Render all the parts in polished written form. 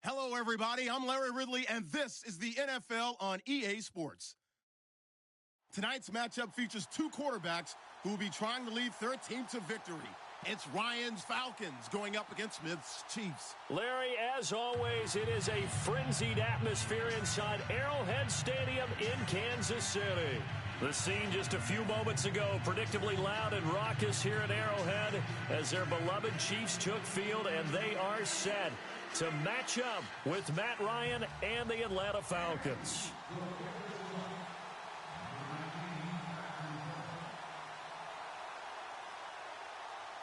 Hello, everybody. I'm Larry Ridley, and this is the NFL on EA Sports. Tonight's matchup features two quarterbacks who will be trying to lead their team to victory. It's Ryan's Falcons going up against Smith's Chiefs. Larry, as always, it is a frenzied atmosphere inside Arrowhead Stadium in Kansas City. The scene just a few moments ago, predictably loud and raucous here at Arrowhead as their beloved Chiefs took field, and they are set to match up with Matt Ryan and the Atlanta Falcons.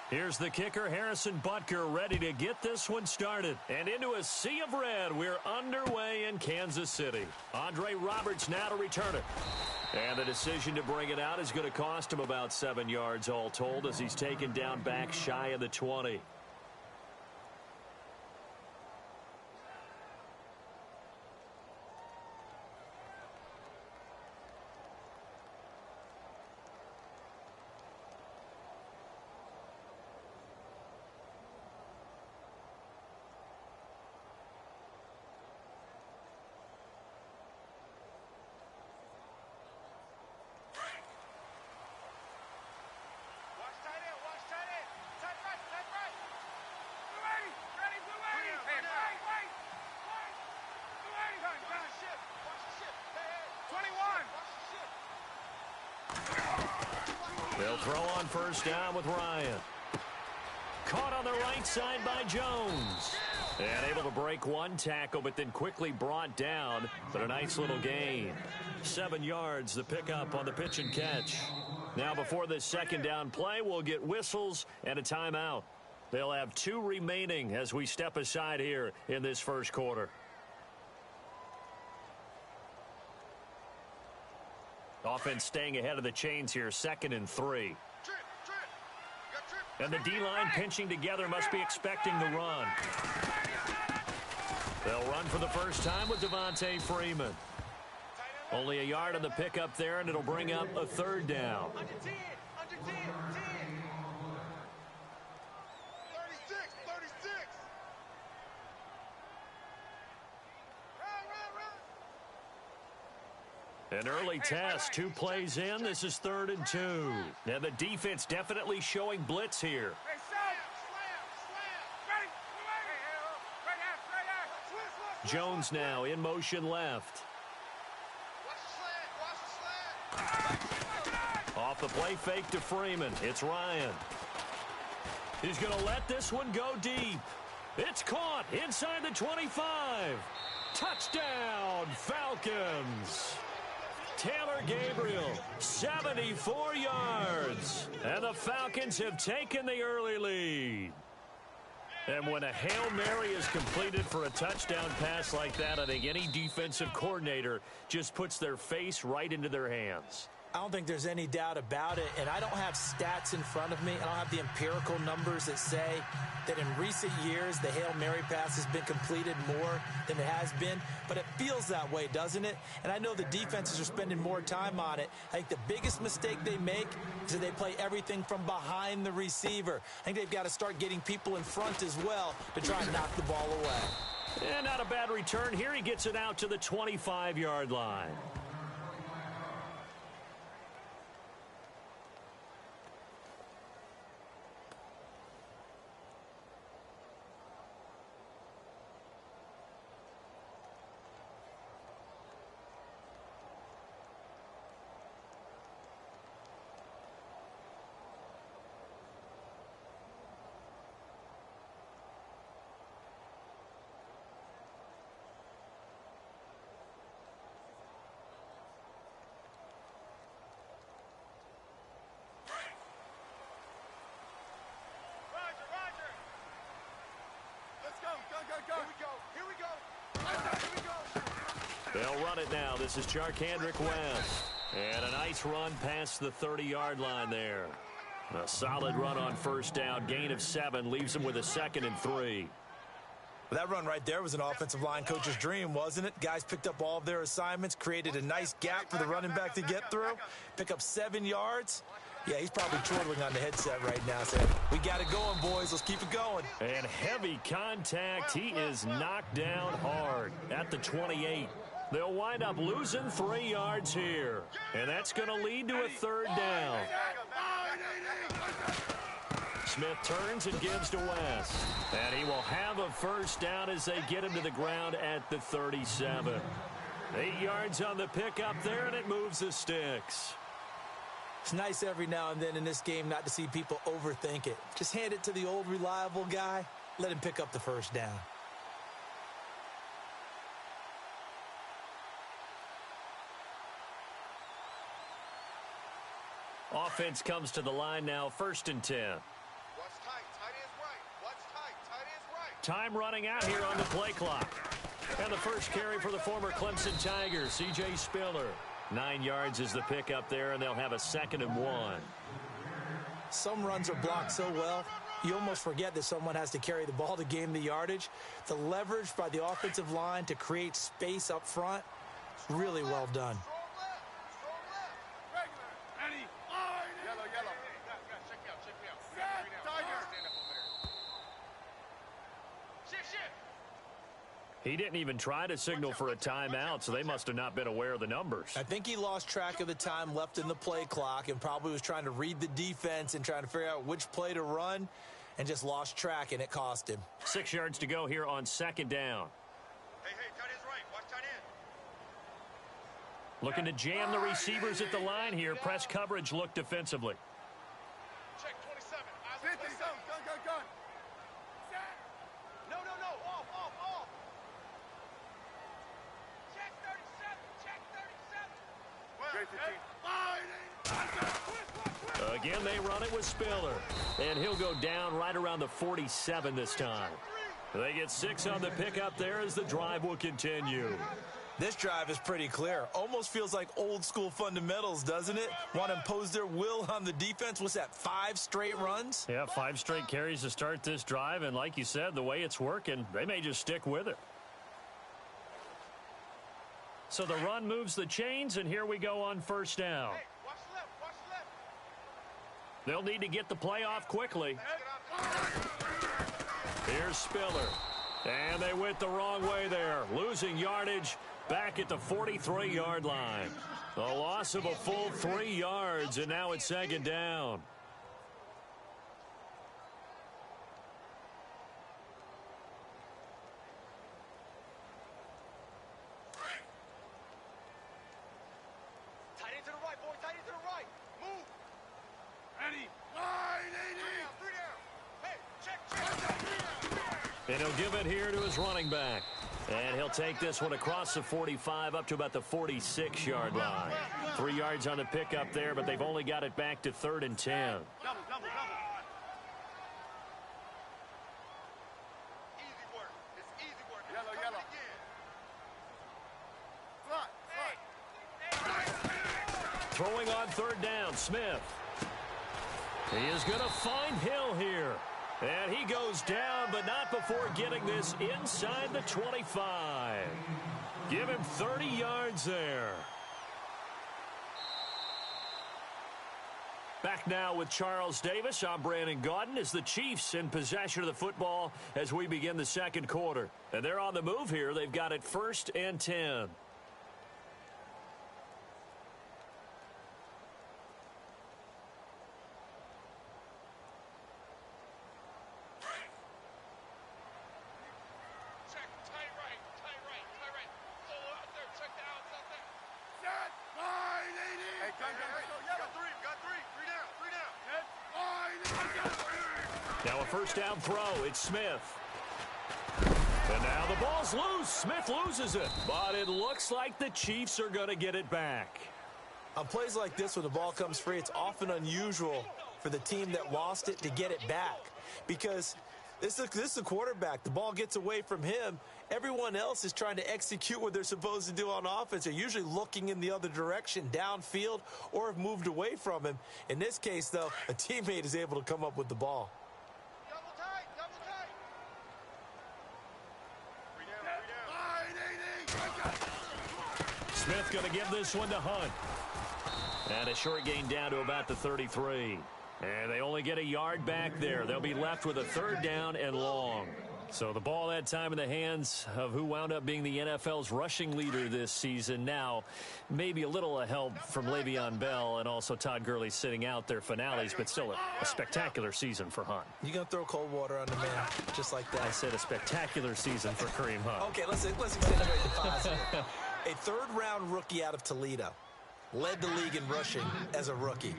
Here's the kicker, Harrison Butker, ready to get this one started. And into a sea of red, we're underway in Kansas City. Andre Roberts now to return it. And the decision to bring it out is going to cost him about 7 yards all told as he's taken down back shy of the 20. They'll throw on first down with Ryan. Caught on the right side by Jones. And able to break one tackle, but then quickly brought down. But a nice little gain. 7 yards, the pickup on the pitch and catch. Now before this second down play, we'll get whistles and a timeout. They'll have 2 remaining as we step aside here in this first quarter. Offense staying ahead of the chains here, 2nd and 3. And the D-line pinching together, must be expecting the run. They'll run for the first time with Devontae Freeman. Only a yard on the pickup there, and it'll bring up a 3rd down. An early test, 2 plays in. This is 3rd and 2. Now the defense definitely showing blitz here. Jones now in motion left. Off the play fake to Freeman. It's Ryan. He's going to let this one go deep. It's caught inside the 25. Touchdown, Falcons. Taylor Gabriel, 74 yards. And the Falcons have taken the early lead. And when a Hail Mary is completed for a touchdown pass like that, I think any defensive coordinator just puts their face right into their hands. I don't think there's any doubt about it, and I don't have stats in front of me. I don't have the empirical numbers that say that in recent years the Hail Mary pass has been completed more than it has been, but it feels that way, doesn't it? And I know the defenses are spending more time on it. I think the biggest mistake they make is that they play everything from behind the receiver. I think they've got to start getting people in front as well to try and knock the ball away. And not a bad return here. He gets it out to the 25-yard line. They'll run it now. This is Charkandrick West. And a nice run past the 30-yard line there. A solid run on first down. Gain of 7 leaves them with a 2nd and 3. Well, that run right there was an offensive line coach's dream, wasn't it? Guys picked up all of their assignments, created a nice gap for the running back to get through, pick up 7 yards. Yeah, he's probably chortling on the headset right now saying, we got it going, boys. Let's keep it going. And heavy contact. He is knocked down hard at the 28. They'll wind up losing 3 yards here. And that's going to lead to a 3rd down. Smith turns and gives to West. And he will have a 1st down as they get him to the ground at the 37. 8 yards on the pickup there, and it moves the sticks. It's nice every now and then in this game not to see people overthink it. Just hand it to the old reliable guy. Let him pick up the 1st down. Offense comes to the line now, 1st and 10. Watch tight. Tight is right. Watch tight. Tight is right. Time running out here on the play clock. And the first carry for the former Clemson Tigers, C.J. Spiller. 9 yards is the pickup there, and they'll have a 2nd and 1. Some runs are blocked so well, you almost forget that someone has to carry the ball to gain the yardage. The leverage by the offensive line to create space up front, really well done. He didn't even try to signal for a timeout, so they must have not been aware of the numbers. I think he lost track of the time left in the play clock and probably was trying to read the defense and trying to figure out which play to run and just lost track, and it cost him. 6 yards to go here on 2nd down. Hey, tight is right. Watch tight end. Looking to jam the receivers at the line here. Press coverage look defensively. Check 27. Eyes on 27. Gun. Set. No. Off. Check 37. Again, they run it with Spiller. And he'll go down right around the 47 this time. They get 6 on the pickup there as the drive will continue. This drive is pretty clear. Almost feels like old school fundamentals, doesn't it? Want to impose their will on the defense. What's that, 5 straight runs? Yeah, 5 straight carries to start this drive. And like you said, the way it's working, they may just stick with it. So the run moves the chains, and here we go on 1st down. Hey, watch left. They'll need to get the play off quickly. Here's Spiller. And they went the wrong way there. Losing yardage back at the 43-yard line. A loss of a full 3 yards, and now it's 2nd down. Tight end to the right, boy. Tight end to the right. Move. Ready. 980. 3 down. Hey, check. And he'll give it here to his running back. And he'll take this one across the 45 up to about the 46-yard line. 3 yards on the pickup there, but they've only got it back to 3rd and 10. Double. Easy work. It's easy work. Yellow. Throwing on 3rd down, Smith. He is going to find Hill here. And he goes down, but not before getting this inside the 25. Give him 30 yards there. Back now with Charles Davis. I'm Brandon Gaudin as the Chiefs in possession of the football as we begin the 2nd quarter. And they're on the move here. They've got it 1st and 10. Now a 1st down throw. It's Smith. And now the ball's loose. Smith loses it. But it looks like the Chiefs are going to get it back. On plays like this, when the ball comes free, it's often unusual for the team that lost it to get it back. Because this is a quarterback. The ball gets away from him. Everyone else is trying to execute what they're supposed to do on offense. They're usually looking in the other direction, downfield, or have moved away from him. In this case, though, a teammate is able to come up with the ball. Double tight. Smith going to give this one to Hunt. And a short gain down to about the 33. And they only get a yard back there. They'll be left with a third down and long. So the ball that time in the hands of who wound up being the NFL's rushing leader this season. Now, maybe a little help from Le'Veon Bell and also Todd Gurley sitting out their finales, but still a spectacular season for Hunt. You're going to throw cold water on the man just like that. I said a spectacular season for Kareem Hunt. Okay, let's accentuate the positive. A third-round rookie out of Toledo led the league in rushing as a rookie.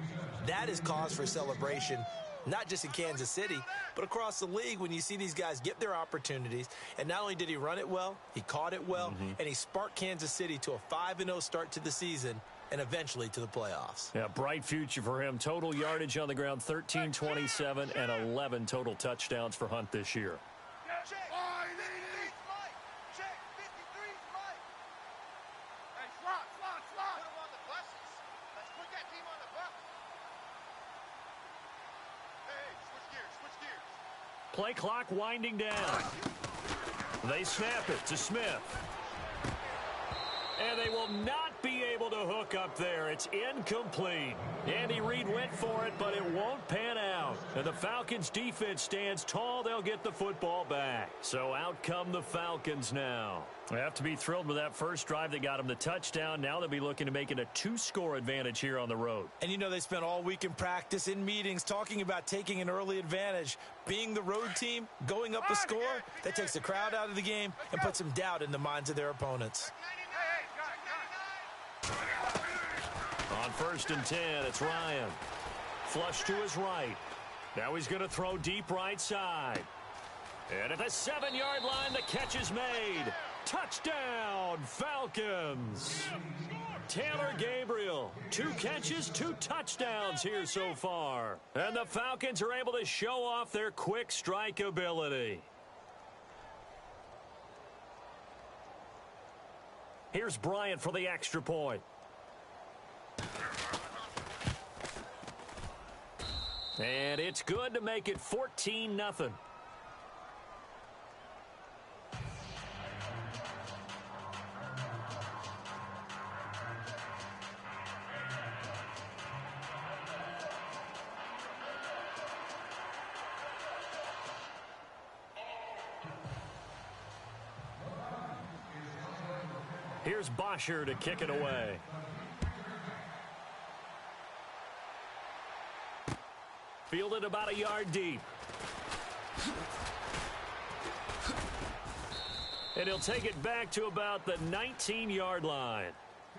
That is cause for celebration, not just in Kansas City, but across the league when you see these guys get their opportunities. And not only did he run it well, he caught it well, and he sparked Kansas City to a 5-0 start to the season and eventually to the playoffs. Yeah, bright future for him. Total yardage on the ground, 1327, and 11 total touchdowns for Hunt this year. Play clock winding down. They snap it to Smith. And they will not be able to hook up there. It's incomplete. Andy Reid went for it, but it won't pan out. And the Falcons defense stands tall. They'll get the football back. So out come the Falcons now. They have to be thrilled with that first drive that got them the touchdown. Now they'll be looking to make it a 2-score advantage here on the road. And you know they spent all week in practice, in meetings, talking about taking an early advantage. Being the road team, going up a score, that takes the crowd out of the game and puts some doubt in the minds of their opponents. On 1st and 10, it's Ryan. Flush to his right. Now he's going to throw deep right side. And at the 7-yard line, the catch is made. Touchdown, Falcons. Taylor Gabriel, 2 catches, 2 touchdowns here so far. And the Falcons are able to show off their quick strike ability. Here's Bryant for the extra point. And it's good to make it 14-0. Here's Bosher to kick it away. Fielded about a yard deep. And he'll take it back to about the 19-yard line.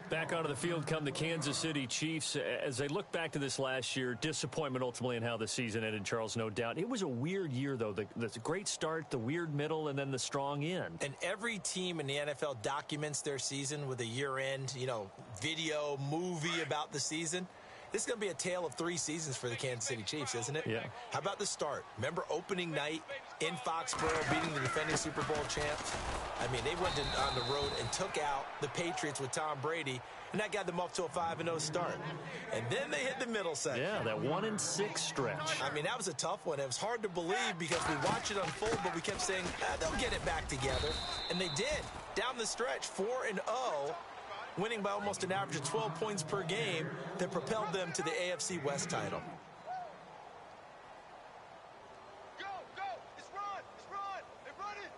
Back onto the field come the Kansas City Chiefs. As they look back to this last year, disappointment ultimately in how the season ended, Charles, no doubt. It was a weird year, though. The great start, the weird middle, and then the strong end. And every team in the NFL documents their season with a year-end, video, movie about the season. This is going to be a tale of 3 seasons for the Kansas City Chiefs, isn't it? Yeah. How about the start? Remember opening night in Foxborough, beating the defending Super Bowl champs? I mean, they went on the road and took out the Patriots with Tom Brady, and that got them off to a 5-0 start. And then they hit the middle section. Yeah, that 1-6 stretch. I mean, that was a tough one. It was hard to believe because we watched it unfold, but we kept saying, they'll get it back together. And they did. Down the stretch, 4-0. Winning by almost an average of 12 points per game that propelled them to the AFC West title. Go, go, it's run, they're running.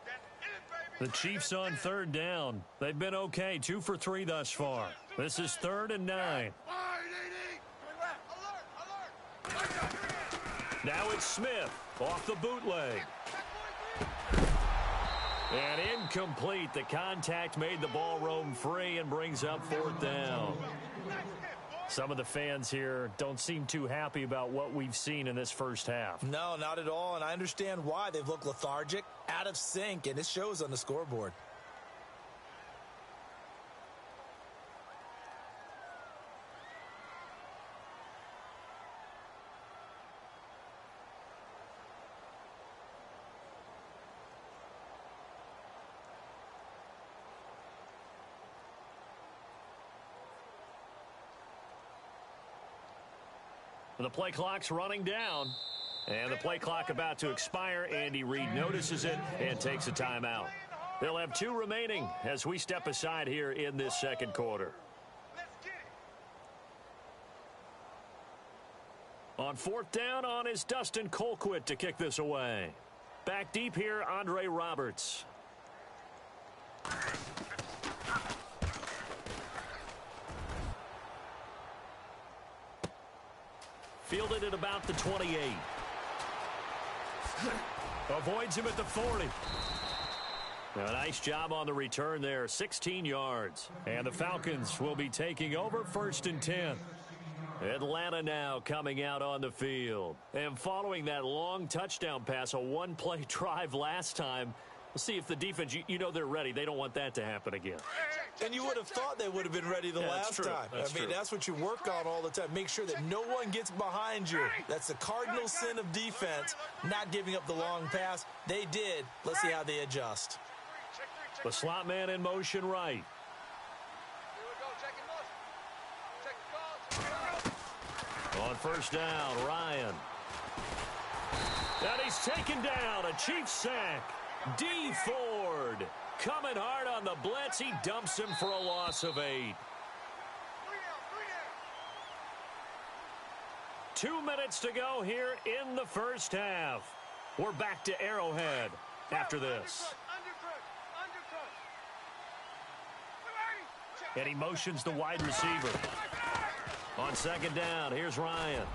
That's it, baby. The Chiefs on 3rd down. They've been okay, 2 for 3 thus far. This is 3rd and 9. Now it's Smith off the bootleg. And incomplete. The contact made the ball roam free and brings up 4th down. Some of the fans here don't seem too happy about what we've seen in this first half. No, not at all, and I understand why. They've looked lethargic, out of sync, and it shows on the scoreboard. The play clock's running down. And the play clock about to expire. Andy Reid notices it and takes a timeout. They'll have 2 remaining as we step aside here in this second quarter. On 4th down on is Dustin Colquitt to kick this away. Back deep here, Andre Roberts. Fielded at about the 28. Avoids him at the 40. A nice job on the return there, 16 yards. And the Falcons will be taking over 1st and 10. Atlanta now coming out on the field. And following that long touchdown pass, a 1-play drive last time, we'll see if the defense, you know they're ready. They don't want that to happen again. And you would have thought they would have been ready the last time. That's what you work on all the time. Make sure that no one gets behind you. That's the cardinal sin of defense, not giving up the long pass. They did. Let's see how they adjust. The slot man in motion right. On 1st down, Ryan. And he's taken down, a Chiefs sack. D. Ford coming hard on the blitz. He dumps him for a loss of 8. 2 minutes to go here in the first half. We're back to Arrowhead after this. And he motions the wide receiver. On 2nd down, here's Ryan.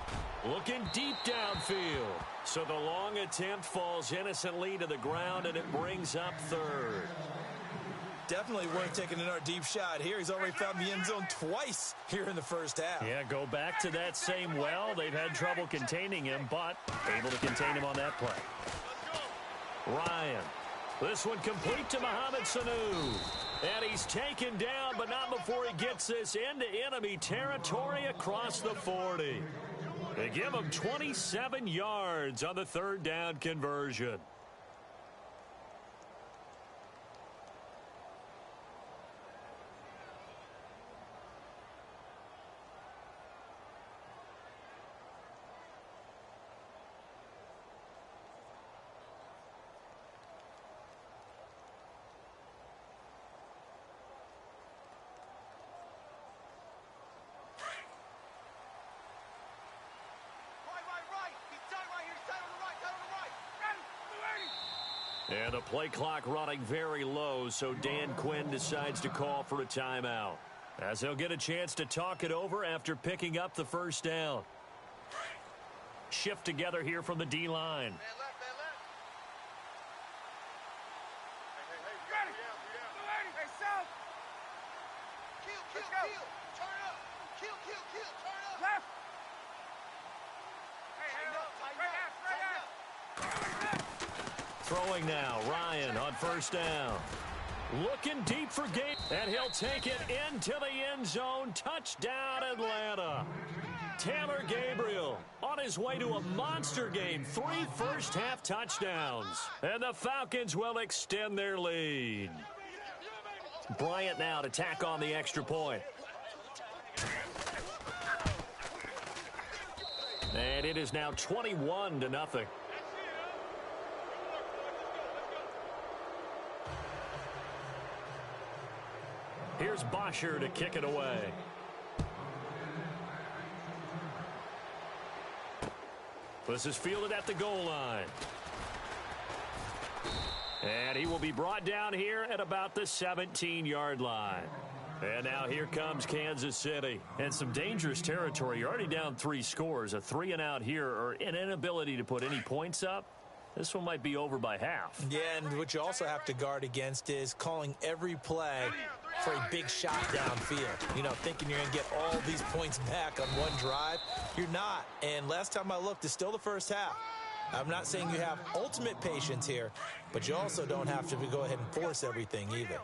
Looking deep downfield. So the long attempt falls innocently to the ground, and it brings up 3rd. Definitely worth taking another deep shot here. He's already found the end zone twice here in the first half. Yeah, go back to that same well. They've had trouble containing him, but able to contain him on that play. Ryan. This one complete to Mohamed Sanu. And he's taken down, but not before he gets this into enemy territory across the 40. They give him 27 yards on the 3rd down conversion. And the play clock running very low, so Dan Quinn decides to call for a timeout, as he'll get a chance to talk it over after picking up the 1st down. Shift together here from the D-line. Throwing now, Ryan on 1st down. Looking deep for Gabe, and he'll take it into the end zone. Touchdown, Atlanta. Taylor Gabriel on his way to a monster game. 3 first-half touchdowns. And the Falcons will extend their lead. Bryant now to tack on the extra point. And it is now 21-0. Here's Bosher to kick it away. This is fielded at the goal line. And he will be brought down here at about the 17-yard line. And now here comes Kansas City. And some dangerous territory. You're already down 3 scores. A 3-and-out here, or an inability to put any points up. This one might be over by half. Yeah, and what you also have to guard against is calling every play for a big shot downfield. You know, thinking you're going to get all these points back on one drive. You're not. And last time I looked, it's still the first half. I'm not saying you have ultimate patience here, but you also don't have to go ahead and force everything either.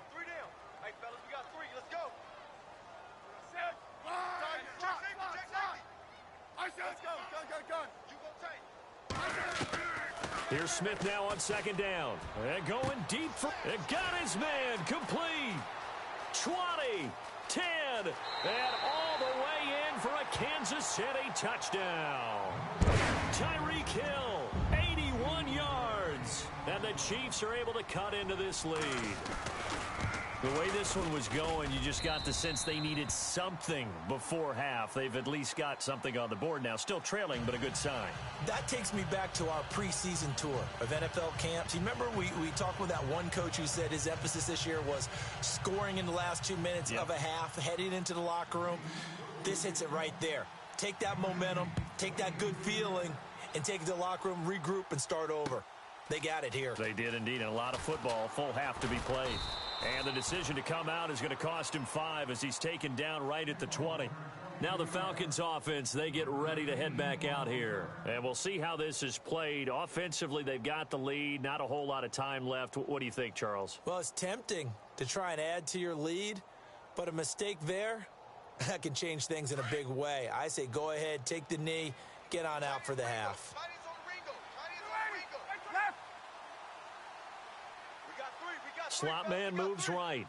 Here's Smith now on 2nd down. And going deep for... It got his man complete. 20, 10, and all the way in for a Kansas City touchdown. Tyreek Hill, 81 yards. And And the Chiefs are able to cut into this lead. The way this one was going, you just got the sense they needed something before half. They've at least got something on the board now. Still trailing, but a good sign. That takes me back to our preseason tour of NFL camps. You remember we talked with that one coach who said his emphasis this year was scoring in the last 2 minutes of a half, heading into the locker room. This hits it right there. Take that momentum, take that good feeling, and take it to the locker room, regroup, and start over. They got it here. They did indeed, and a lot of football, full half to be played. And the decision to come out is going to cost him 5 as he's taken down right at the 20. Now the Falcons offense, they get ready to head back out here. And we'll see how this is played. Offensively, they've got the lead. Not a whole lot of time left. What do you think, Charles? Well, it's tempting to try and add to your lead, but a mistake there, that can change things in a big way. I say go ahead, take the knee, get on out for the half. Slot man moves right.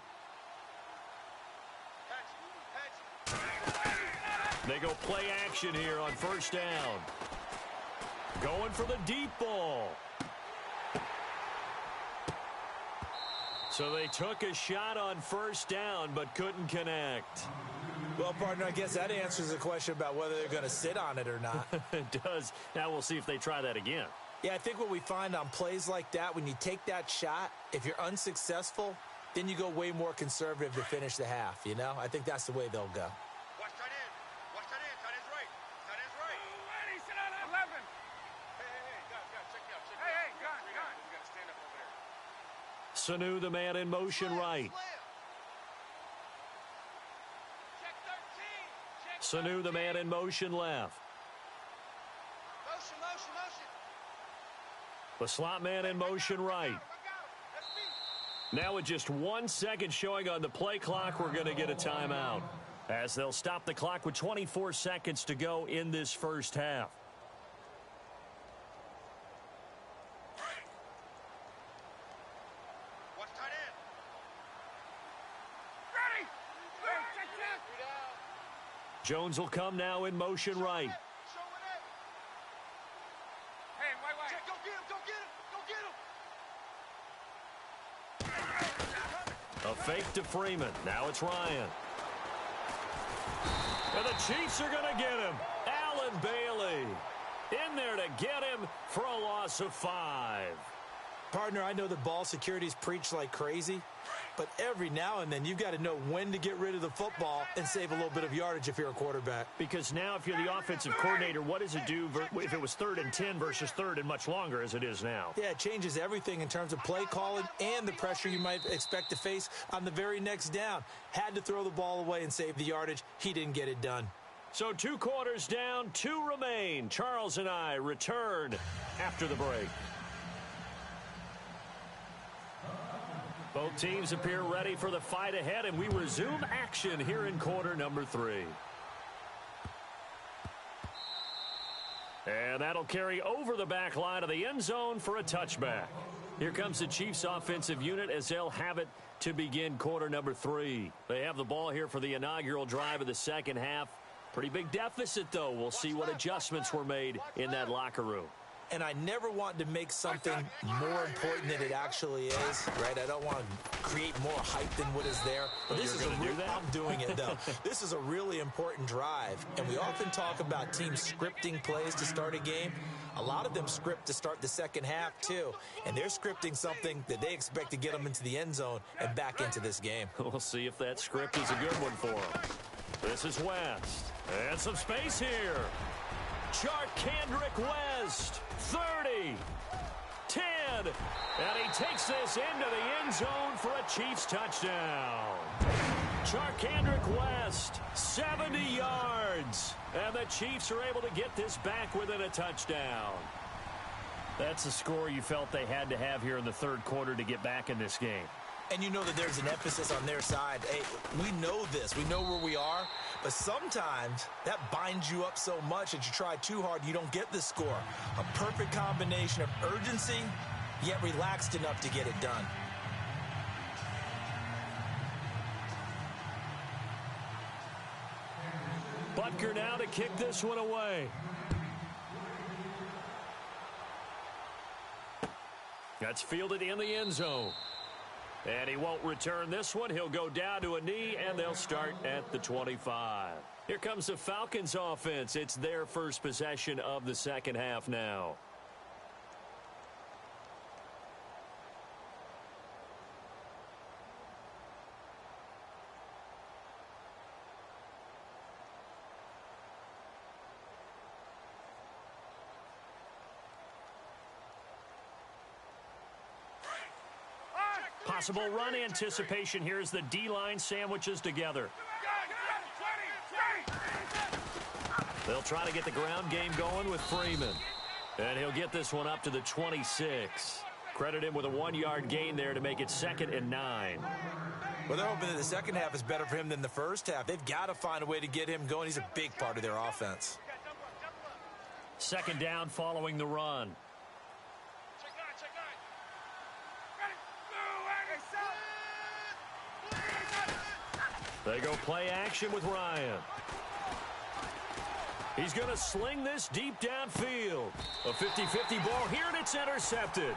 They go play action here on first down. Going for the deep ball. So they took a shot on first down but couldn't connect. Well, partner, I guess that answers the question about whether they're going to sit on it or not. It does. Now we'll see if they try that again. Yeah, I think what we find on plays like that, when you take that shot, if you're unsuccessful, then you go way more conservative to finish the half, you know? I think that's the way they'll go. Watch tight end. Watch tight end. Tight end's right. Tight end's right. Ready, sit on 11. Hey, guys, check me out. Check me out. Hey, gun. You got to stand up over there. Sanu, the man in motion right. Check 13. Check Sanu, the man in motion left. Motion. The slot man in motion right. Now with just 1 second showing on the play clock, we're going to get a timeout, as they'll stop the clock with 24 seconds to go in this first half. Watch tight end. Ready. Check. Jones will come now in motion right. Hey, wait. Check, go get him. A fake to Freeman. Now it's Ryan. And the Chiefs are going to get him. Allen Bailey in there to get him for a loss of 5. Partner, I know the ball security's preached like crazy, but every now and then you've got to know when to get rid of the football and save a little bit of yardage if you're a quarterback. Because now if you're the offensive coordinator, what does it do if it was 3rd and 10 versus 3rd and much longer as it is now? Yeah, it changes everything in terms of play calling and the pressure you might expect to face on the very next down. Had to throw the ball away and save the yardage. He didn't get it done. So 2 quarters down, 2 remain. Charles and I return after the break. Both teams appear ready for the fight ahead, and we resume action here in quarter number 3. And that'll carry over the back line of the end zone for a touchback. Here comes the Chiefs offensive unit as they'll have it to begin quarter number 3. They have the ball here for the inaugural drive of the second half. Pretty big deficit, though. We'll see what adjustments were made in that locker room. And I never want to make something more important than it actually is, right? I don't want to create more hype than what is there. But this is I'm doing it, though. This is a really important drive. And we often talk about teams scripting plays to start a game. A lot of them script to start the second half, too. And they're scripting something that they expect to get them into the end zone and back into this game. We'll see if that script is a good one for them. This is West. And some space here. Kendrick West, 30, 10, and he takes this into the end zone for a Chiefs touchdown. Kendrick West, 70 yards, and the Chiefs are able to get this back within a touchdown. That's a score you felt they had to have here in the third quarter to get back in this game. And you know that there's an emphasis on their side. Hey, we know this. We know where we are. But sometimes that binds you up so much that you try too hard, you don't get the score. A perfect combination of urgency, yet relaxed enough to get it done. Butker now to kick this one away. That's fielded in the end zone. And he won't return this one. He'll go down to a knee, and they'll start at the 25. Here comes the Falcons offense. It's their first possession of the second half now. Possible run anticipation here as the D-line sandwiches together. They'll try to get the ground game going with Freeman. And he'll get this one up to the 26. Credit him with a 1-yard gain there to make it 2nd and 9. Well, they're hoping that the second half is better for him than the first half. They've got to find a way to get him going. He's a big part of their offense. 2nd down following the run. They go play action with Ryan. He's going to sling this deep downfield. A 50-50 ball here, and it's intercepted.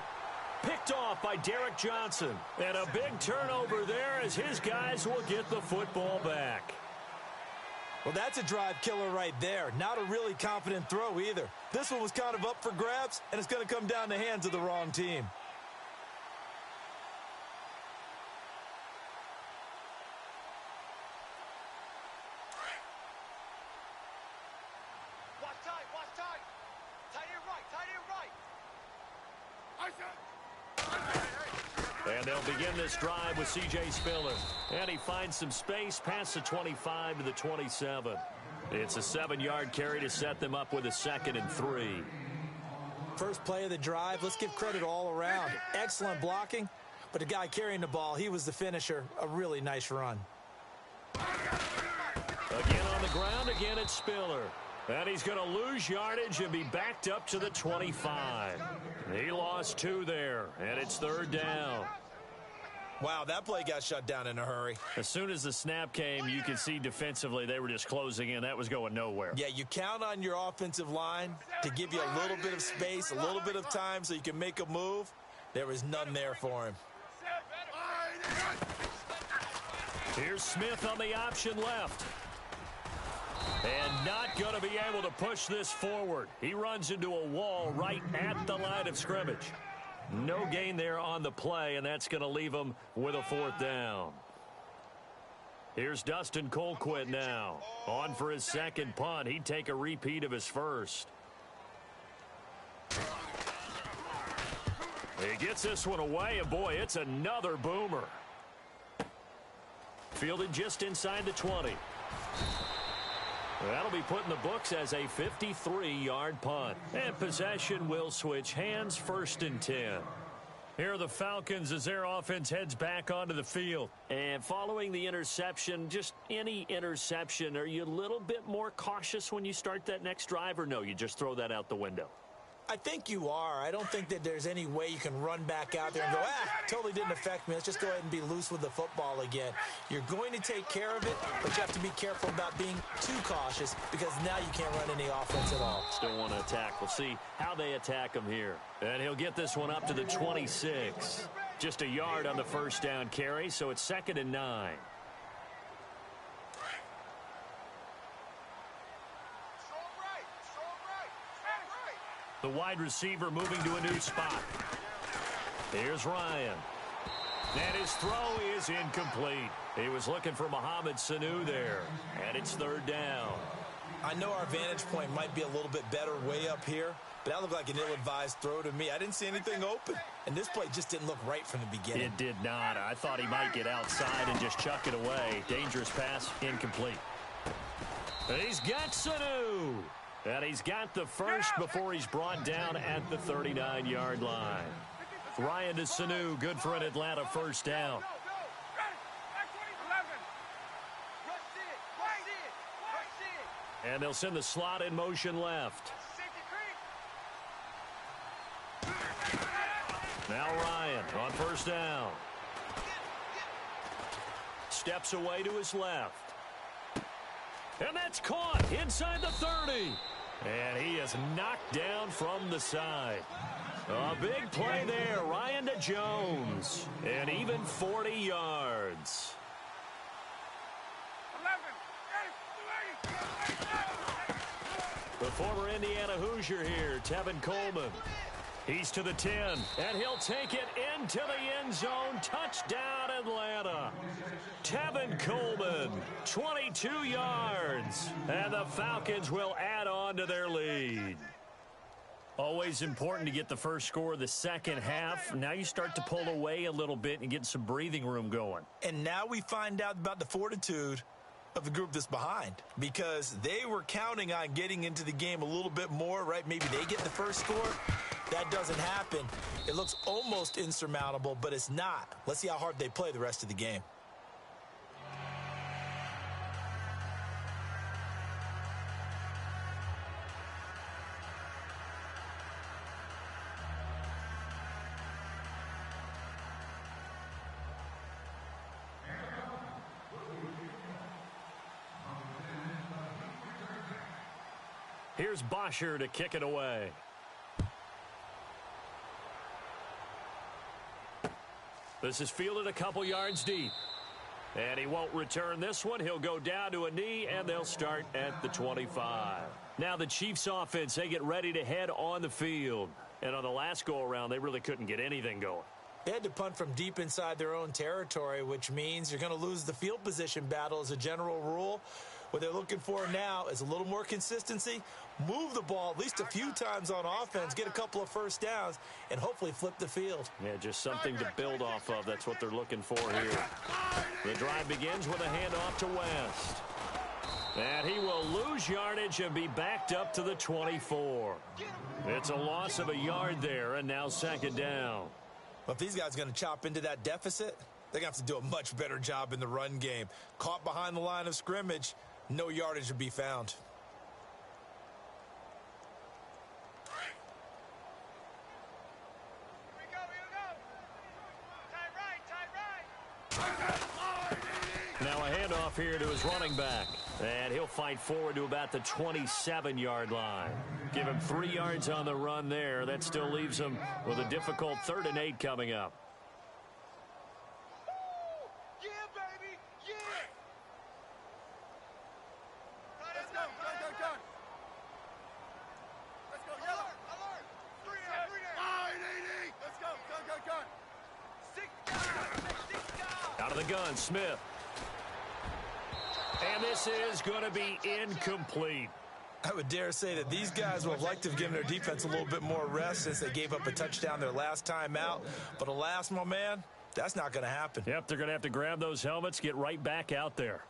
Picked off by Derek Johnson. And a big turnover there as his guys will get the football back. Well, that's a drive killer right there. Not a really confident throw either. This one was kind of up for grabs, and it's going to come down the hands of the wrong team. And they'll begin this drive with C.J. Spiller. And he finds some space past the 25 to the 27. It's a 7-yard carry to set them up with a 2nd and 3. First play of the drive, let's give credit all around. Excellent blocking, but the guy carrying the ball, he was the finisher. A really nice run. Again on the ground, again it's Spiller. And he's going to lose yardage and be backed up to the 25. He lost 2 there, and it's 3rd down. Wow, that play got shut down in a hurry. As soon as the snap came, you could see defensively they were just closing in. That was going nowhere. Yeah, you count on your offensive line to give you a little bit of space, a little bit of time so you can make a move. There was none there for him. Here's Smith on the option left. And not going to be able to push this forward. He runs into a wall right at the line of scrimmage. No gain there on the play, and that's going to leave him with a 4th down. Here's Dustin Colquitt now. On for his 2nd punt. He'd take a repeat of his first. He gets this one away, and boy, it's another boomer. Fielded just inside the 20. That'll be put in the books as a 53-yard punt. And possession will switch hands, 1st and 10. Here are the Falcons as their offense heads back onto the field. And following the interception, just any interception, are you a little bit more cautious when you start that next drive, or no, you just throw that out the window? I think you are. I don't think that there's any way you can run back out there and go, totally didn't affect me. Let's just go ahead and be loose with the football again. You're going to take care of it, but you have to be careful about being too cautious because now you can't run any offense at all. Still want to attack. We'll see how they attack him here. And he'll get this one up to the 26. Just a yard on the 1st down carry, so it's 2nd and 9. The wide receiver moving to a new spot. Here's Ryan. And his throw is incomplete. He was looking for Mohamed Sanu there. And it's 3rd down. I know our vantage point might be a little bit better way up here, but that looked like an ill-advised throw to me. I didn't see anything open. And this play just didn't look right from the beginning. It did not. I thought he might get outside and just chuck it away. Dangerous pass, incomplete. And he's got Sanu. And he's got the first before he's brought down at the 39-yard line. Ryan to Sanu, good for an Atlanta 1st down. And they'll send the slot in motion left. Now Ryan on 1st down. Steps away to his left. And that's caught inside the 30. And he is knocked down from the side. A big play there. Ryan to Jones. And even 40 yards. 11. The former Indiana Hoosier here, Tevin Coleman. He's to the 10, and he'll take it into the end zone. Touchdown, Atlanta. Tevin Coleman, 22 yards, and the Falcons will add on to their lead. Always important to get the first score of the second half. Now you start to pull away a little bit and get some breathing room going. And now we find out about the fortitude of the group that's behind, because they were counting on getting into the game a little bit more, right? Maybe they get the first score. That doesn't happen. It looks almost insurmountable, but it's not. Let's see how hard they play the rest of the game. Here's Bosher to kick it away. This is fielded a couple yards deep. And he won't return this one. He'll go down to a knee, and they'll start at the 25. Now the Chiefs offense, they get ready to head on the field. And on the last go-around, they really couldn't get anything going. They had to punt from deep inside their own territory, which means you're going to lose the field position battle as a general rule. What they're looking for now is a little more consistency, move the ball at least a few times on offense, get a couple of first downs, and hopefully flip the field. Yeah, just something to build off of. That's what they're looking for here. The drive begins with a handoff to West. And he will lose yardage and be backed up to the 24. It's a loss of a yard there, and now second down. Well, if these guys are going to chop into that deficit, they're going to have to do a much better job in the run game. Caught behind the line of scrimmage, no yardage to be found. Now a handoff here to his running back. And he'll fight forward to about the 27-yard line. Give him 3 yards on the run there. That still leaves him with a difficult 3rd and 8 coming up. Yeah, baby, yeah. Let's go, go. Let's go, yellow. Alert. 3 down. Let's go. 6 down. Out of the gun, Smith. And this is going to be incomplete. I would dare say that these guys would have liked to have given their defense a little bit more rest since they gave up a touchdown their last time out. But alas, my man, that's not going to happen. Yep, they're going to have to grab those helmets, get right back out there.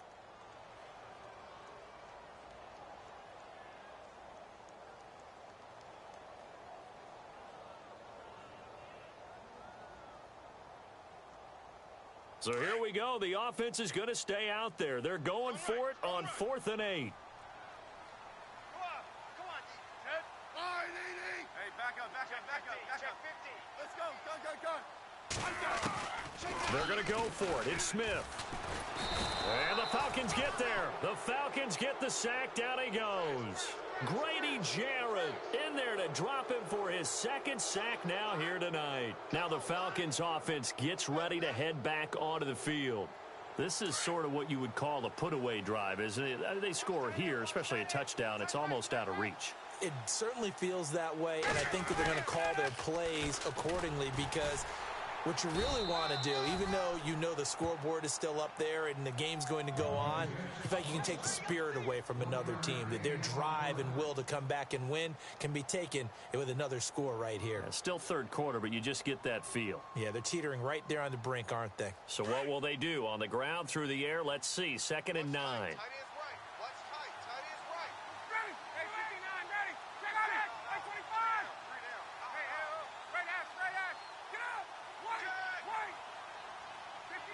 So here we go. The offense is going to stay out there. They're going for it on 4th and 8. Come on, Ted. Hey, back up. Check 50. Let's go. They're going to go for it. It's Smith. And the Falcons get there. The Falcons get the sack. Down he goes. Grady Jarrett in there to drop him for his 2nd sack now here tonight. Now the Falcons offense gets ready to head back onto the field. This is sort of what you would call a put-away drive, isn't it? They score here, especially a touchdown. It's almost out of reach. It certainly feels that way, and I think that they're going to call their plays accordingly, because what you really want to do, even though you know the scoreboard is still up there and the game's going to go on, in fact, you can take the spirit away from another team, that their drive and will to come back and win can be taken with another score right here. Yeah, still 3rd quarter, but you just get that feel. Yeah, they're teetering right there on the brink, aren't they? So what will they do? On the ground, through the air, let's see. 2nd and 9. Tight is right. What's tight? Tight is right. Ready. Hey, 59, ready. Check on it. 25. 3 down. Hey, straight ass. Get out. Wait. 50.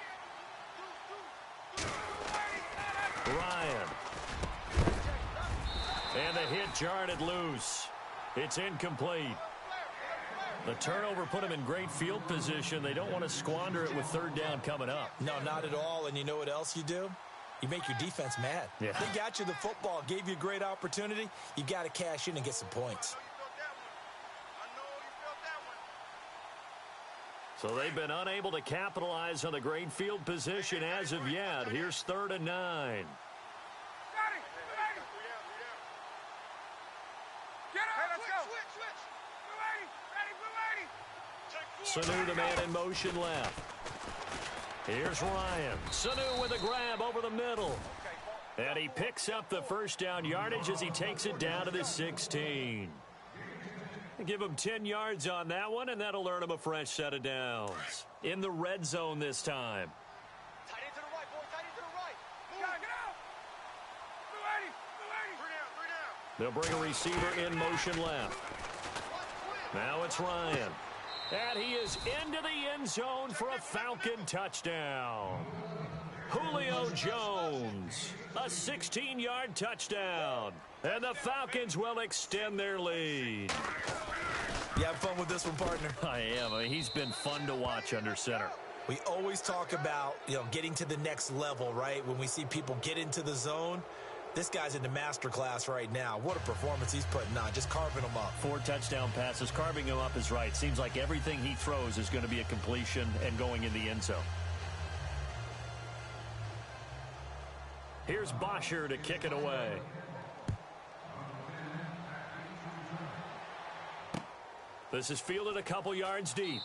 Ryan. And the hit jarred it loose. It's incomplete. The turnover put them in great field position. They don't want to squander it with 3rd down coming up. No, not at all. And you know what else you do? You make your defense mad. Yeah. They got you the football, gave you a great opportunity. You got to cash in and get some points. I know you felt that one. So they've been unable to capitalize on the great field position as of yet. Here's 3rd and 9. Sanu, the man in motion left. Here's Ryan. Sanu with a grab over the middle. And he picks up the first down yardage as he takes it down to the 16. Give him 10 yards on that one, and that'll earn him a fresh set of downs. In the red zone this time. Tight end to the right, boy. Tight end to the right. Move. Get out. 3 down. They'll bring a receiver in motion left. Now it's Ryan. And he is into the end zone for a Falcon touchdown. Julio Jones, a 16-yard touchdown. And the Falcons will extend their lead. You have fun with this one, partner? I am. I mean, he's been fun to watch under center. We always talk about, getting to the next level, right? When we see people get into the zone, this guy's in the master class right now. What a performance he's putting on, just carving them up. 4 touchdown passes. Carving him up is right. Seems like everything he throws is going to be a completion and going in the end zone. Here's Bosher to kick it away. This is fielded a couple yards deep.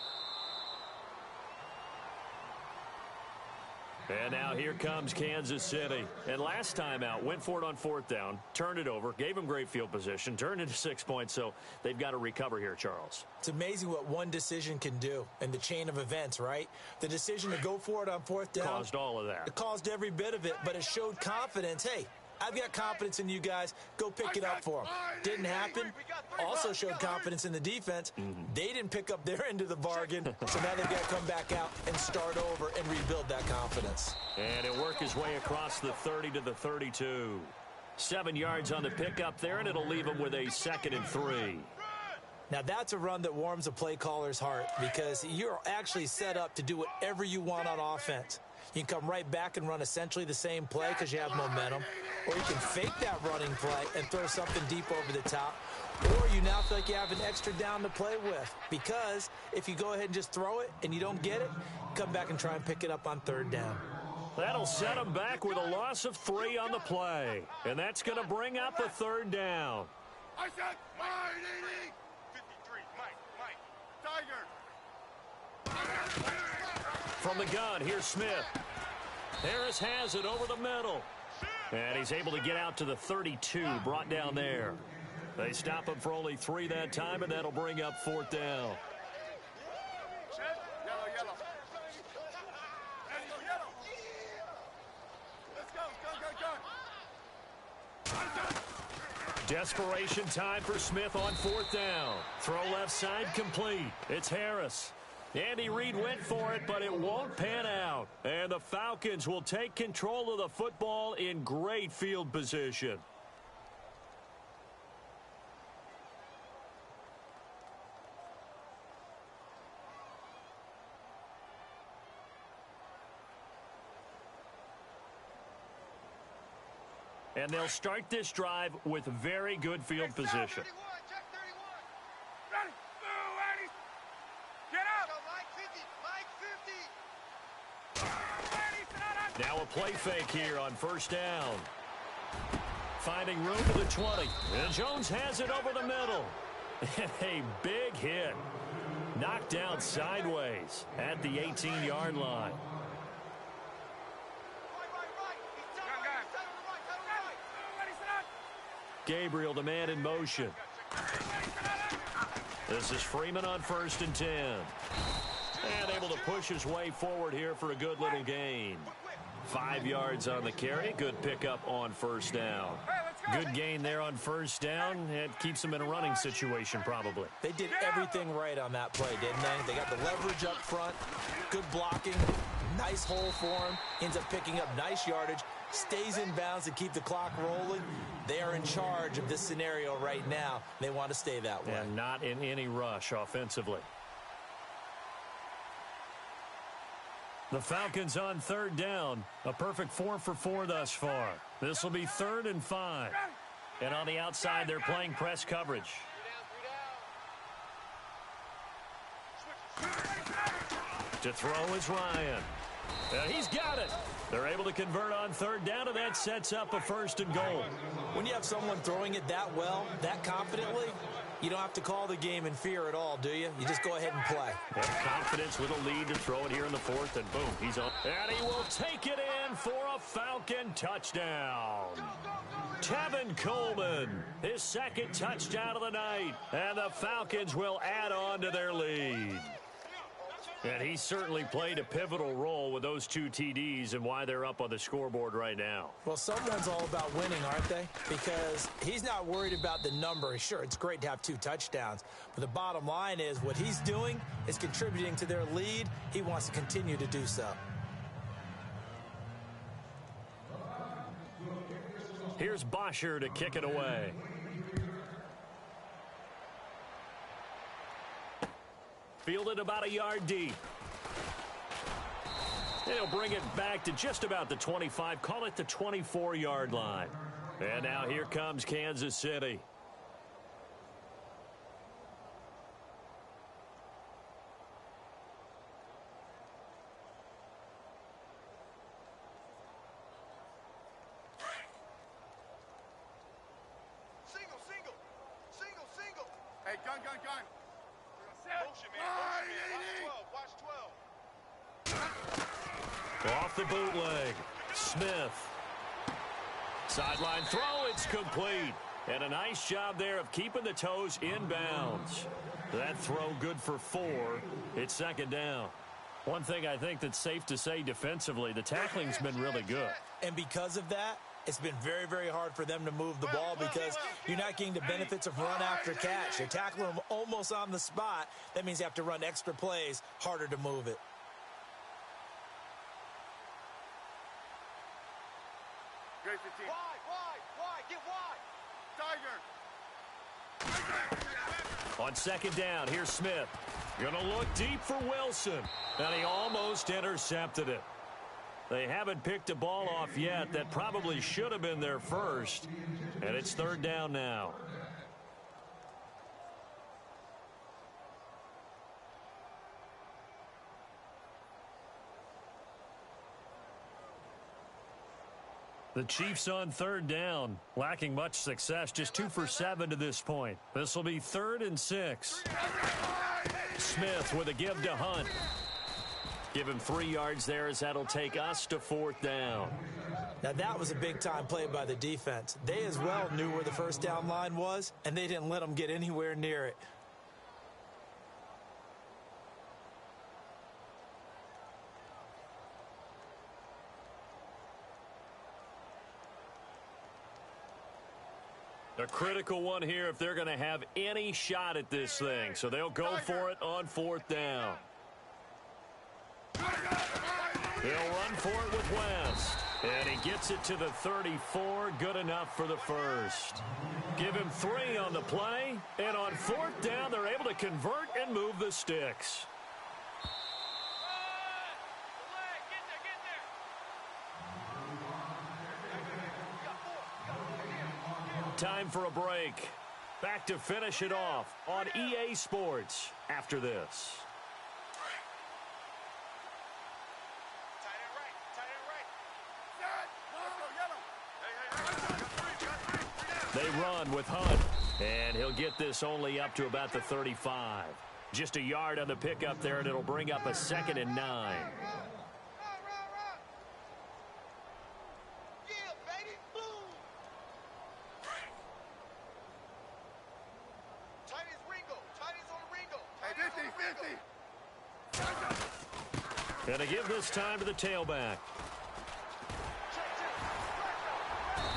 And now here comes Kansas City. And last time out, went for it on 4th down, turned it over, gave them great field position, turned it to 6 points, so they've got to recover here, Charles. It's amazing what one decision can do in the chain of events, right? The decision to go for it on 4th down. Caused all of that. It caused every bit of it, but it showed confidence. Hey, I've got confidence in you guys. Go pick it up for them. Didn't happen. Also showed confidence in the defense. They didn't pick up their end of the bargain, so now they've got to come back out and start over and rebuild that confidence. And he'll work his way across the 30 to the 32. 7 yards on the pickup there, and it'll leave him with a 2nd and 3. Now, that's a run that warms a play caller's heart because you're actually set up to do whatever you want on offense. You can come right back and run essentially the same play because you have momentum, or you can fake that running play and throw something deep over the top, or you now feel like you have an extra down to play with because if you go ahead and just throw it and you don't get it, come back and try and pick it up on 3rd down. That'll set him back with a loss of 3 on the play, and that's going to bring up a 3rd down. I said, 53, Tiger. From the gun, here's Smith. Harris has it over the middle. And he's able to get out to the 32, brought down there. They stop him for only 3 that time, and that'll bring up 4th down. Yellow. Let's go. Desperation time for Smith on 4th down. Throw left side complete. It's Harris. Andy Reid went for it, but it won't pan out. And the Falcons will take control of the football in great field position. And they'll start this drive with very good field position. Now a play fake here on 1st down. Finding room to the 20. And Jones has it over the middle. And a big hit. Knocked down sideways at the 18-yard line. Gabriel, the man in motion. This is Freeman on 1st and 10. And able to push his way forward here for a good little gain. 5 yards on the carry. Good pickup on 1st down. Good gain there on 1st down. It keeps them in a running situation probably. They did everything right on that play, didn't they? They got the leverage up front. Good blocking. Nice hole for him. Ends up picking up nice yardage. Stays in bounds to keep the clock rolling. They are in charge of this scenario right now. They want to stay that way. And not in any rush offensively. The Falcons on 3rd down. A perfect 4 for 4 thus far. This will be 3rd and 5. And on the outside, they're playing press coverage. To throw is Ryan. And he's got it. They're able to convert on third down, and that sets up a 1st and goal. When you have someone throwing it that well, that confidently, you don't have to call the game in fear at all, do you? You just go ahead and play. And confidence with a lead to throw it here in the 4th, and boom, he's on. And he will take it in for a Falcon touchdown. Tevin Coleman, his 2nd touchdown of the night, and the Falcons will add on to their lead. And he certainly played a pivotal role with those 2 TDs and why they're up on the scoreboard right now. Well, someone's all about winning, aren't they? Because he's not worried about the number. Sure, it's great to have 2 touchdowns. But the bottom line is what he's doing is contributing to their lead. He wants to continue to do so. Here's Bosher to kick it away. Fielded about a yard deep. They'll bring it back to just about the 25. Call it the 24-yard line. And now here comes Kansas City. Single. Hey, gun. Motion, man. Watch 12. Off the bootleg. Smith. Sideline throw. It's complete. And a nice job there of keeping the toes in bounds. That throw good for 4. It's 2nd down. One thing I think that's safe to say defensively, the tackling's been really good. And because of that, it's been very, very hard for them to move the ball because you're not getting the benefits of run after catch. You're tackling them almost on the spot. That means you have to run extra plays, harder to move it. Great 15. Wide. Get wide. Tiger. On 2nd down, here's Smith. Gonna look deep for Wilson. And he almost intercepted it. They haven't picked a ball off yet. That probably should have been their first. And it's 3rd down now. The Chiefs on 3rd down, lacking much success, just 2 for 7 to this point. This will be 3rd and 6. Smith with a give to Hunt. Give him 3 yards there as that'll take us to 4th down. Now that was a big-time play by the defense. They as well knew where the 1st down line was, and they didn't let them get anywhere near it. A critical one here if they're going to have any shot at this thing. So they'll go for it on 4th down. They'll run for it with West. And he gets it to the 34. Good enough for the first. Give him 3 on the play. And on 4th down, they're able to convert and move the sticks. Time for a break. Back to finish it off on EA Sports after this. They run with Hunt, and he'll get this only up to about the 35. Just a yard on the pickup there, and it'll bring up a 2nd and 9. And to give this time to the tailback.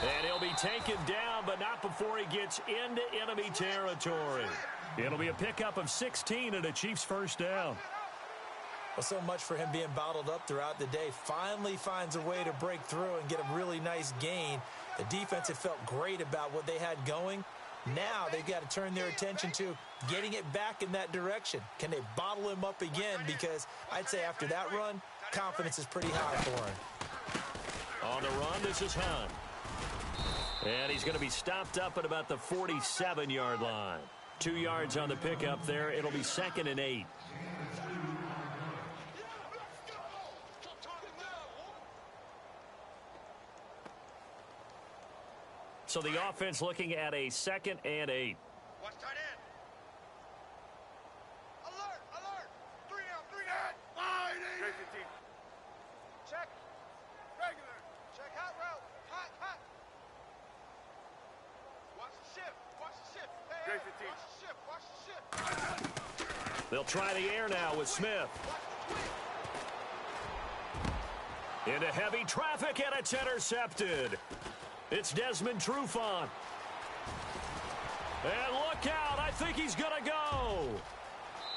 And he'll be taken down, but not before he gets into enemy territory. It'll be a pickup of 16 and a Chiefs 1st down. Well, so much for him being bottled up throughout the day. Finally finds a way to break through and get a really nice gain. The defense had felt great about what they had going. Now they've got to turn their attention to getting it back in that direction. Can they bottle him up again? Because I'd say after that run, confidence is pretty high for him. On the run, this is Hunt. And he's going to be stopped up at about the 47-yard line. 2 yards on the pickup there. It'll be 2nd and 8. So the offense looking at a 2nd and 8. Watch tight end. Alert, alert. 3 down, 3 down. Great 15. Check. Regular. Check hot route. Hot, hot. Watch the shift. Watch the shift. Hey, great 15. Watch the shift. Watch the shift. They'll try the air now with Smith. Into heavy traffic, and it's intercepted. It's Desmond Trufant. And look out, I think he's going to go.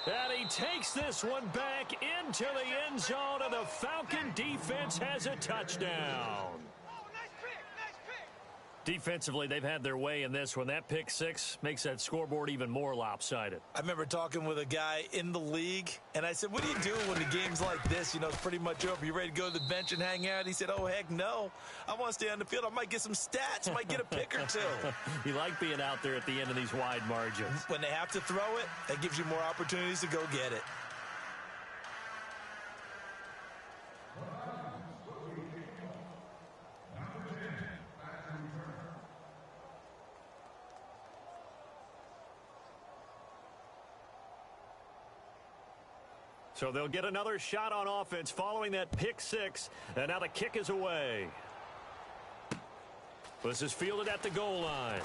And he takes this one back into the end zone, and the Falcon defense has a touchdown. Defensively, they've had their way in this one. That pick 6 makes that scoreboard even more lopsided. I remember talking with a guy in the league, and I said, what do you do when the game's like this? You know, it's pretty much over. You ready to go to the bench and hang out? He said, oh, heck no. I want to stay on the field. I might get some stats. Might get a pick or two. You like being out there at the end of these wide margins. When they have to throw it, that gives you more opportunities to go get it. So they'll get another shot on offense following that pick 6, and now the kick is away. This is fielded at the goal line.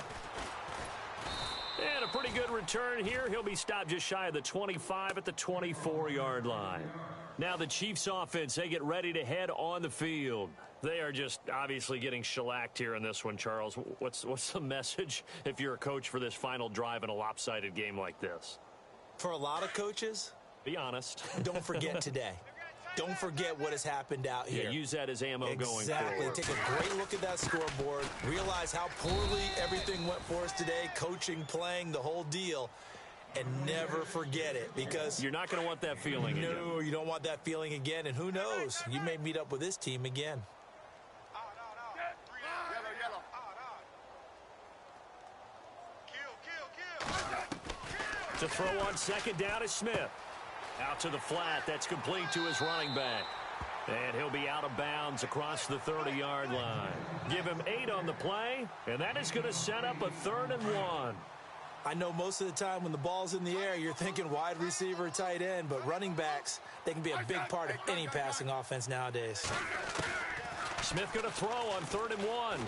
And a pretty good return here. He'll be stopped just shy of the 25 at the 24-yard line. Now the Chiefs offense, they get ready to head on the field. They are just obviously getting shellacked here in this one, Charles. What's the message if you're a coach for this final drive in a lopsided game like this? For a lot of coaches, be honest. Don't forget today. Don't forget what has happened out here. Yeah, use that as ammo going forward. Exactly. Take a great look at that scoreboard. Realize how poorly everything went for us today. Coaching, playing, the whole deal. And never forget it, because you're not going to want that feeling again. No, you don't want that feeling again. And who knows? You may meet up with this team again. To throw on 2nd down is Smith. Out to the flat. That's complete to his running back. And he'll be out of bounds across the 30-yard line. Give him 8 on the play, and that is going to set up a 3rd and 1. I know most of the time when the ball's in the air, you're thinking wide receiver, tight end, but running backs, they can be a big part of any passing offense nowadays. Smith going to throw on 3rd and 1.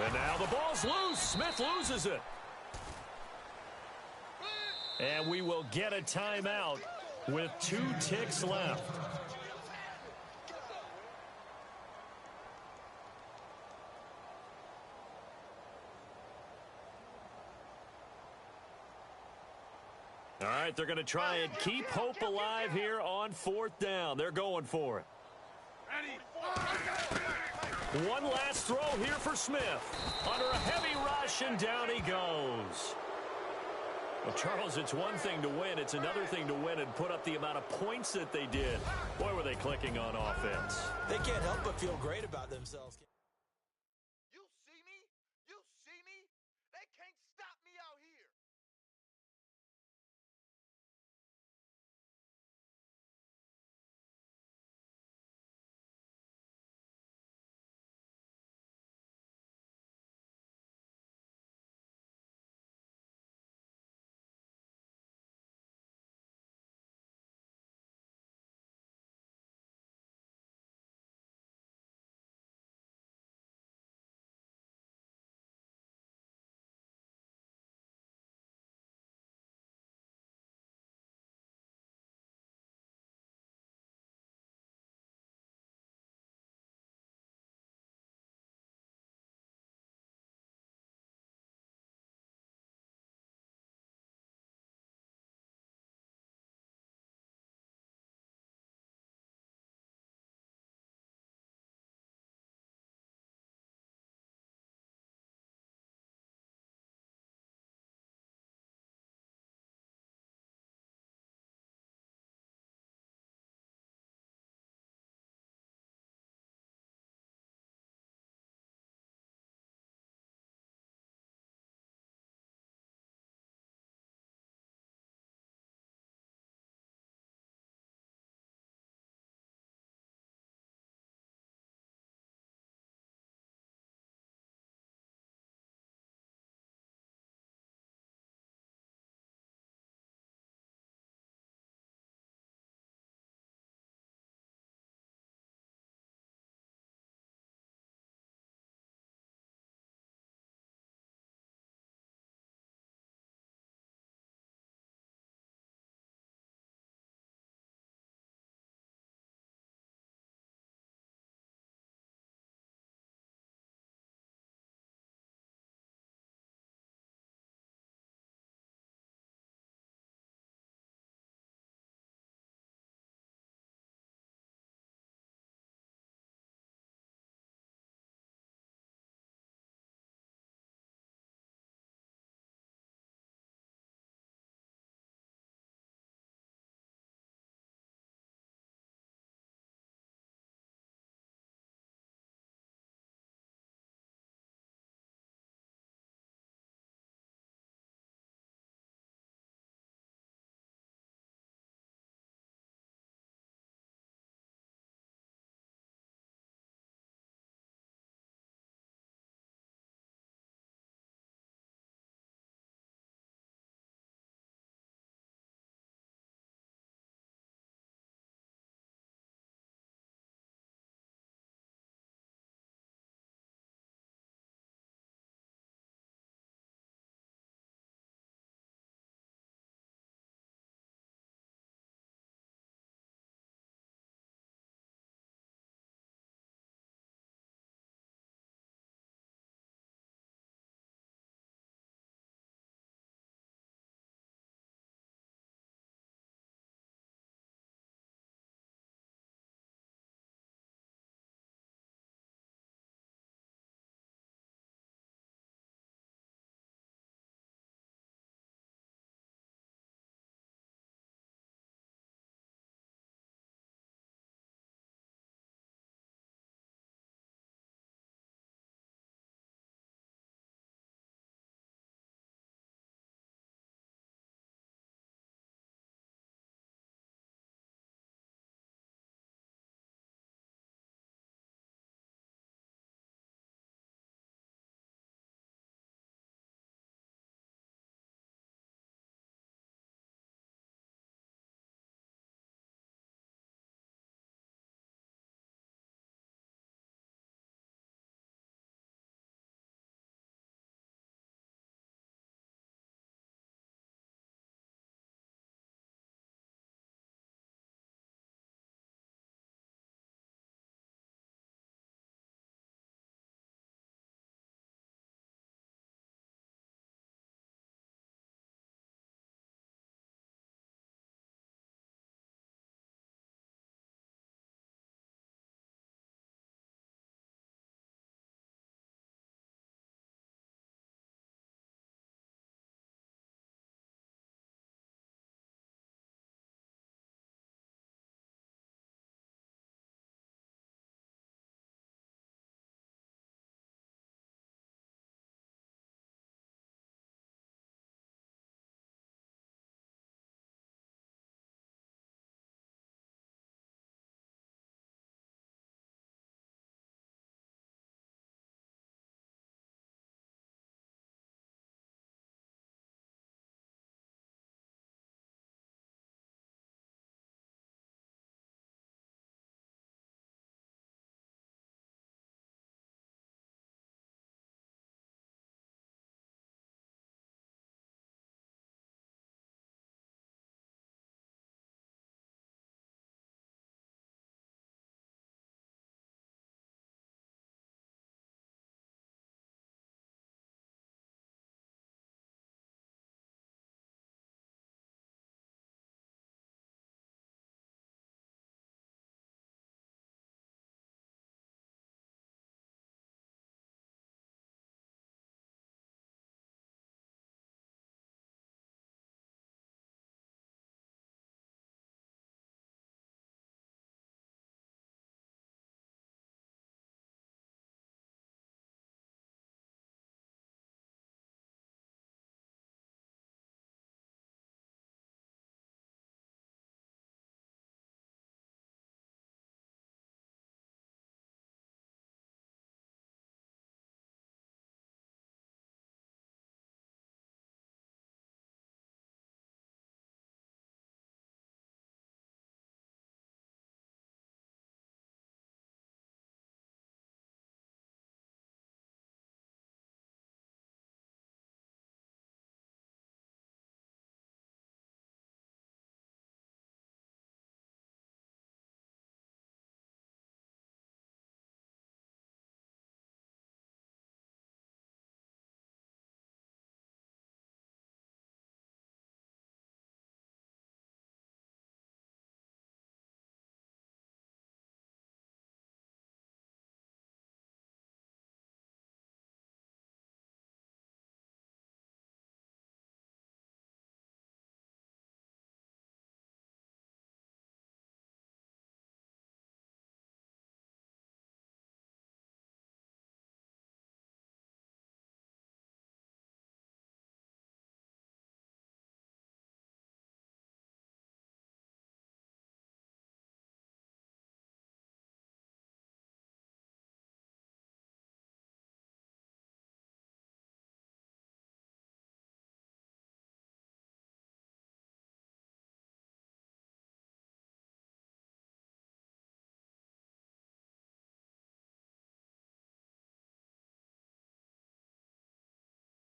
And now the ball's loose. Smith loses it. And we will get a timeout with 2 ticks left. All right, they're going to try and keep hope alive here on 4th down. They're going for it. One last throw here for Smith. Under a heavy rush, and down he goes. Well, Charles, it's one thing to win. It's another thing to win and put up the amount of points that they did. Boy, were they clicking on offense. They can't help but feel great about themselves.